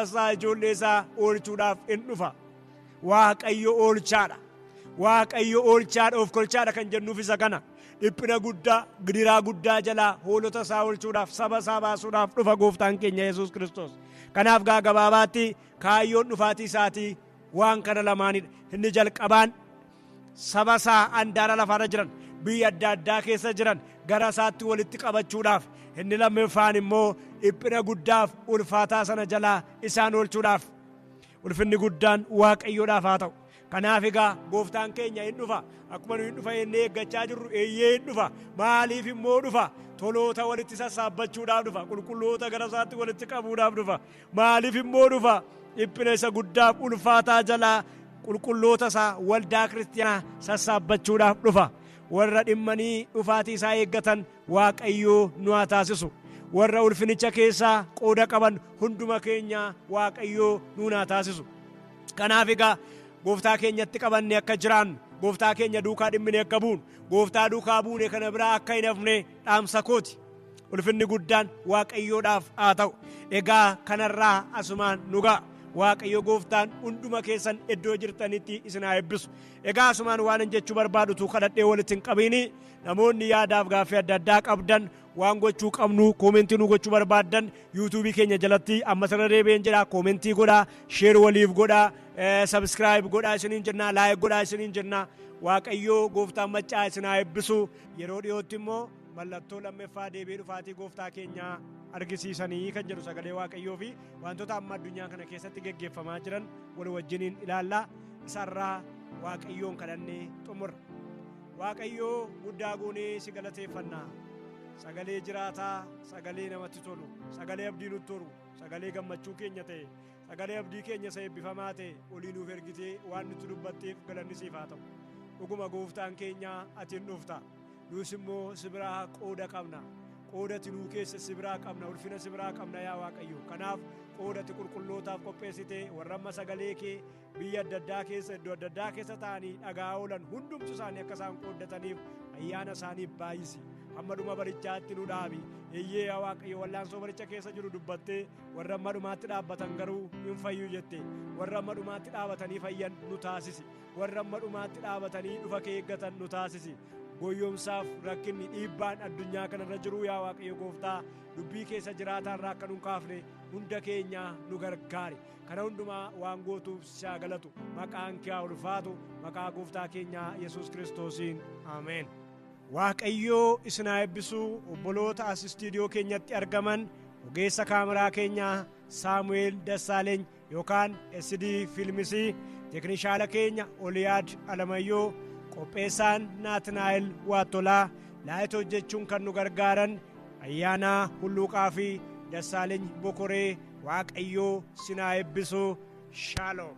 isaa ijoollee isaa oolchuudhaaf in dhufa. Waaqayyo oolchaadha. Waaqayyo oolchaadha of kolchaadha kan jennuuf isa kana. Dhiphina guddaa gidiraa guddaa jalaa hoolota isaa oolchuudhaaf saba isaa baasuudhaaf dhufa gooftaan keenya Yesuus Kiristoos. Kanaaf gabaabaatti kaayyoon dhufaatii isaatii waan kana lamaanidha. Inni jalqabaan saba isaa handaara lafaarra jiran biyya adda addaa keessa jiran gara isaatti walitti qabachuudhaaf, inni lammaffaan immoo dhiphina guddaaf ulfaataa sana jalaa isaan oolchuudhaaf. Ulfinni guddaan Waaqayyoodhaaf haa ta'u. Kanaaf egaa gooftaan keenya hin dhufa. Akkuma nuyi dhufa jennee eeggachaa jirru eeyyee hin dhufa. Maaliif immoo dhufa? Toloota walitti sassaabbachuudhaaf dhufa. Qulqulloota gara isaatti walitti qabuudhaaf dhufa. Maaliif immoo dhufa? Dhiphina isa guddaaf ulfaataa jalaa qulqulloota isaa waldaa kiristiyaanaa sassaabbachuudhaaf dhufa. Warra dhimmanii dhufaatii isaa eeggatan Waaqayyoo nu haa taasisu. Warra ulfinicha keessaa qooda qaban hunduma keenya Waaqayyoo nu haa taasisu. Kanaaf egaa gooftaa keenyatti qabanne akka jiraannu, gooftaa keenya duukaa dhimmine akka buunu, gooftaa duukaa buune kana biraa akka hin hafne dhaamsa kooti. Ulfinni guddaan Waaqayyoodhaaf haa ta'u. Egaa kanarraa asumaan nu ga'a. Waaqayyo gooftaan hunduma keessan iddoo jirtanitti isin haa eebbisu. Egaa asumaan waan jechuu barbaadutu kadhadhee walitti hin qabiini. Namoonni yaadaaf gaaffii adda addaa qabdan waan gochuu qabnu koomentii nu gochuu barbaaddan yuutuubii keenya jalatti amma sana deebi'een jedhaa koomentii godhaa, sheer waliif godhaa, sabskiraayib godhaa isiniin jennaa, laayik godhaa isiniin jennaa. Waaqayyoo gooftaan maccaa isin haa eebbisu. Yeroo dhiyootti immoo mallattoo lammaffaa deebi'ee dhufaatii gooftaa keenyaa argisiisanii kan jedhu sagalee Waaqayyoo fi wantoota amma addunyaa kana keessatti geggeeffamaa jiran wal wajjiniin ilaallaa. Isarraa Waaqayyoon kadhannee xumurra. Waaqayyoo guddaa goonee si galateeffannaa. Sagalee jiraataa, sagalee namatti tolu, sagalee abdii nutti toru, sagalee gammachuu keenya ta'e, sagalee abdii keenya isa eebbifamaa ta'e olii nuuf ergitee waan nutti dubbatteef galanni siif haa ta'u. Dhuguma gooftaan keenya ati hin dhufta. Nus immoo si biraa qooda qabna. Qoodati nuu keessa si biraa qabna, ulfina si biraa qabna yaa Waaqayyo. Kanaaf qoodati qulqullootaaf qopheessite warra amma sagalee kee biyya adda addaa keessa iddoo adda addaa keessa ta'anii dhagaa oolan hundumtu isaanii akka isaan qooddataniif ayyaana isaaniif baay'isi. Hamma dhuma barichaatti nu dhaabi. Eeyyee yaa Waaqayyo wallaansoo baricha keessa jiru dubbattee warra amma dhumaatti dhaabbatan garuu hin fayyu jette. Warra amma dhumaatti dhaabatanii fayyan nu taasisi. Warra amma dhumaatti dhaabatanii dhufa kee eeggatan nu taasisi. Goyyomsaaf rakkinni dhiibbaan addunyaa kanarra jiru yaa Waaqayyo gooftaa dubbii keessa jiraataarraa akka nu kaafne hunda keenya nu gargaari. Kana hundumaa waan gootuuf siyaa galatu maqaan kee ulfaatu maqaa gooftaa keenya Yesuus Kiristoosiin ameen. Waaqayyoo isin haa eebbisu. Obboloota as istiidiyoo keenyatti argaman ogeessa kaameraa keenyaa Saamu'eel Dassaaleeny yookaan SD Filmisii, teeknishaala keenya Oliyaad Alamayyoo, qopheessaan Naatnaa'el Waattolaa, laayit hojjechuun kan nu gargaaran Ayyaanaa Hulluuqaa fi Dassaaleeny Bokoree. Waaqayyoo isin haa eebbisu. Shaaloom.